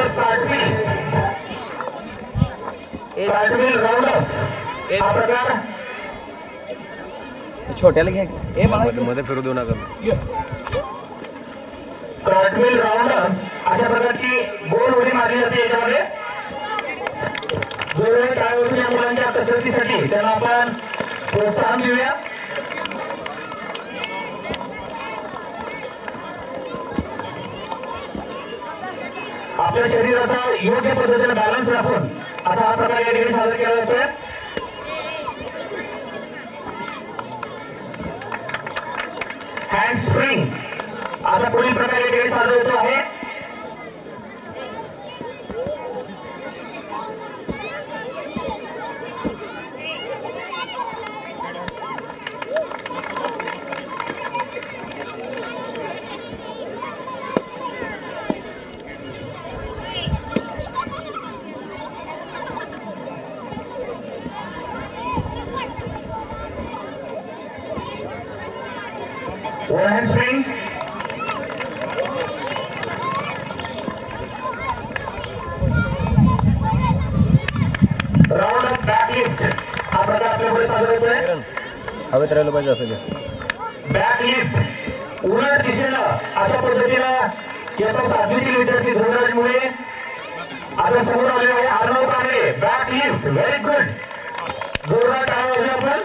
त्यानंतर कार्टविल round of हा प्रकार छोट्याला घ्या हे मध्ये फिरू देऊ नका कार्टविल राऊंड ऑफ अशा प्रकारची गोल उडी मारली जाते याच्यामध्ये जोरदार टाळ्या या मुलांच्या कसरतीसाठी त्यांना आपण प्रोत्साहन देऊया आपल्या शरीराचा योग्य पद्धतीने बॅलन्स राखून असा हा प्रकार या ठिकाणी सादर केला जातोय हँड स्प्रिंग आता पुढील प्रकार या ठिकाणी सादर होतो आहे overhand swing round of back lift हा प्रकार आपल्याकडे सादर होतोय हवेत राहिलं पाहिजे असं बॅक लिफ्ट उलट दिशेला अशा पद्धतीनं येतो 7वीतील विद्यार्थी ध्रुवराजमुळे आता समोर आले आहे Arnav Kanade back lift very good जोरदार टाळ्या आपण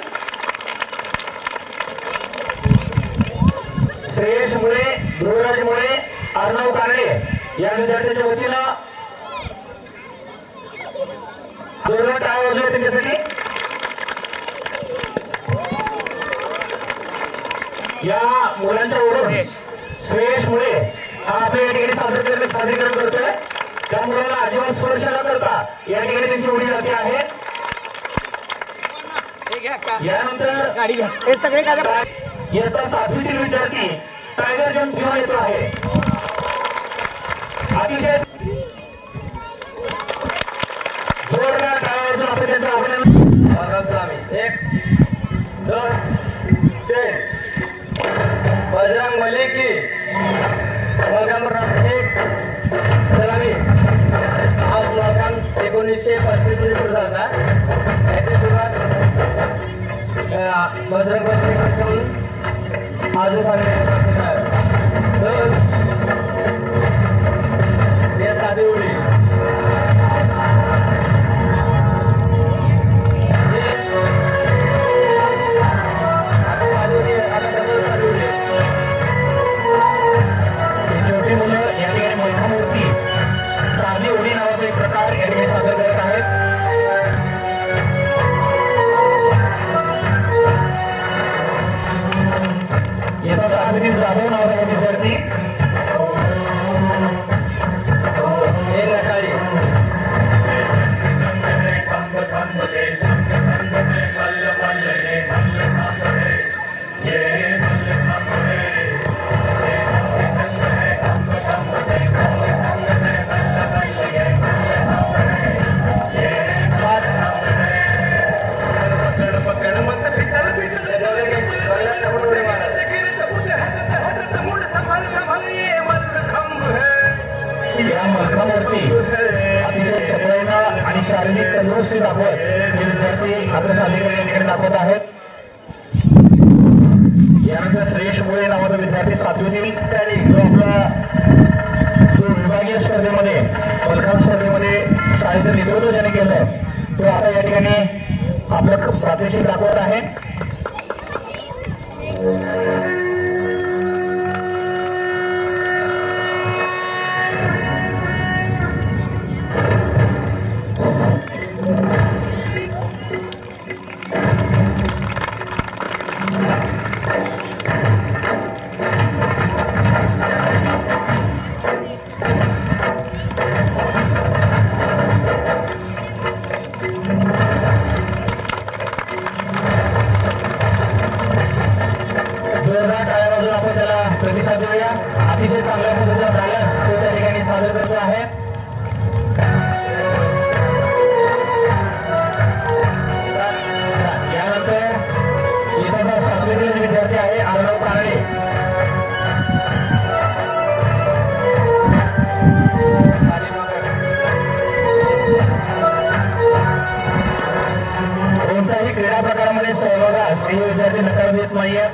श्रेयस मुळे ध्रुवराज मुळे अर्णव कानडे या विद्यार्थ्यांच्या वतीनं जोरदार टाळ्या वाजवूया त्यांच्यासाठी या मुलांच्या ओळख श्रेयस मुळे हा आपल्या या ठिकाणी सादरीकरण करतोय त्या मुलांना अजिबात स्पर्श न करता या ठिकाणी त्यांची उडी जाते आहे यानंतर हे सगळे इयत्ता 7वीतील विद्यार्थी टायगर जंप घेऊन येतो आहे अतिशय जोरदार टाळ्या आपण त्यांचं अभिनंदन 1 2 3 बजरंग मलिक की मलकाम 1 सलामी हा मलकाम 1935 मध्ये सुरू झाला याची सुरुवात बजरंग मलिक आजू सामने ये सादी उड़ी छोटी मुलं या ठिकाणी मलखामूर्ती साधी उडी नावाचा एक प्रकार या ठिकाणी सादर करत आहेत येता 7वीतील जाधव नावाचा विद्यार्थी हे नकाळी या मलखामूर्ती अतिशय सगळ्यांना आणि शारीरिक तंदुरुस्ती दाखवत हे विद्यार्थी आपल्या सादरीकरण या ठिकाणी दाखवत आहेत यानंतर श्रेयस मुळे नावाचा विद्यार्थी 7वीतील त्यांनी जो आपला जो विभागीय स्पर्धेमध्ये मलखांब स्पर्धेमध्ये शाळेचं नेतृत्व ज्याने केलं तो आता या ठिकाणी आपलं प्रात्यक्षिक दाखवत आहे काही विद्यार्थी नकार देत नाहीये.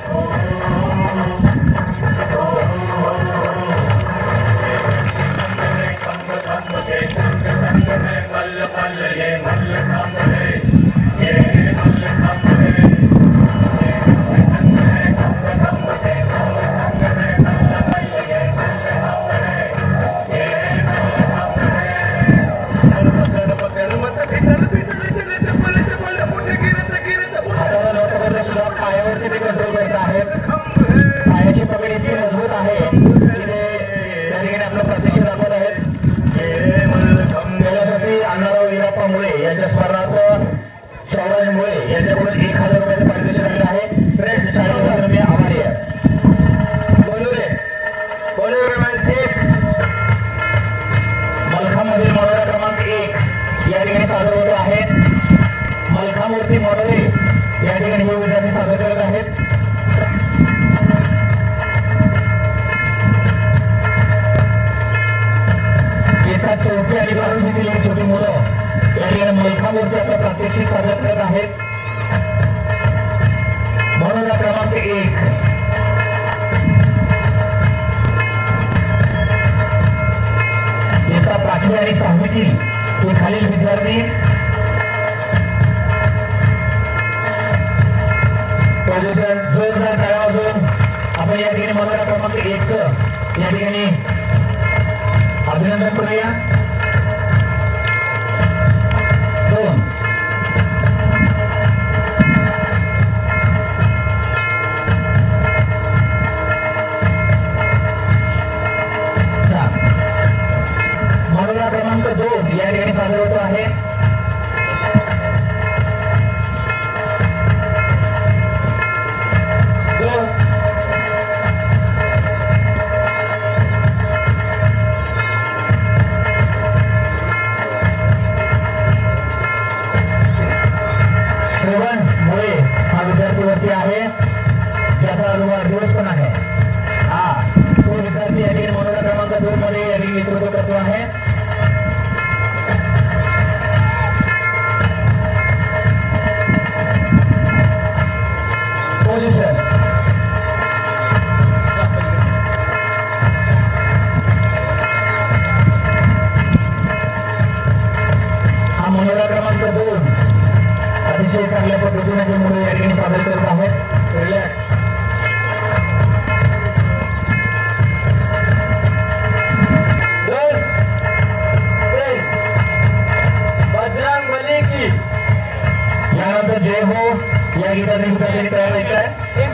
पायावरती ते कंट्रोल करत आहेत. पायाची पकड इतकी मजबूत आहे की ते त्या ठिकाणी आपलं प्रतिष्ठा दाखवत आहेत. कैलासवासी अण्णाराव वीरप्पा मुळे यांच्या स्मरणार्थ शिवराज मुळे यांच्याकडून 1000 रुपयाचे पारितोषिक आले आहे. फ्रेंड्स शाळेबद्दल मी आभारी आहे. बोलूरे क्रमांक 1 मलखाममधील मनोरा क्रमांक 1 या ठिकाणी सादर होतो आहे. मलखामवरती मनोरे या ठिकाणी हे विद्यार्थी सादर करत आहेत. येतात 4थी आणि 5वीतील ही छोटी मुलं या ठिकाणी मलखामवरती आपलं प्रात्यक्षिक सादर करत आहेत. मनोरा क्रमांक 1 येतात 5वी आणि 6वीतील हे खालील विद्यार्थी जोरदार टाळ्या वाजवून आपण या ठिकाणी मनोरा क्रमांक 1 चं या ठिकाणी अभिनंदन करूया. 2 मनोरा क्रमांक 2 या ठिकाणी सादर होतो आहे. श्रवण मुळे हा विद्यार्थी वरती आहे, ज्याचा दिवस पण आहे. तो विद्यार्थी या ठिकाणी मनोरा क्रमांक 2 मध्ये या ठिकाणी नेतृत्व करतो आहे. पोझिशन हा मनोरा क्रमांक 2 अतिशय चांगल्या पद्धतीने हे मुलं या ठिकाणी सादर करत आहेत. रिलॅक्स. बजरंग बली की यानंतर जय हो या गीताने तयार व्हायचं आहे.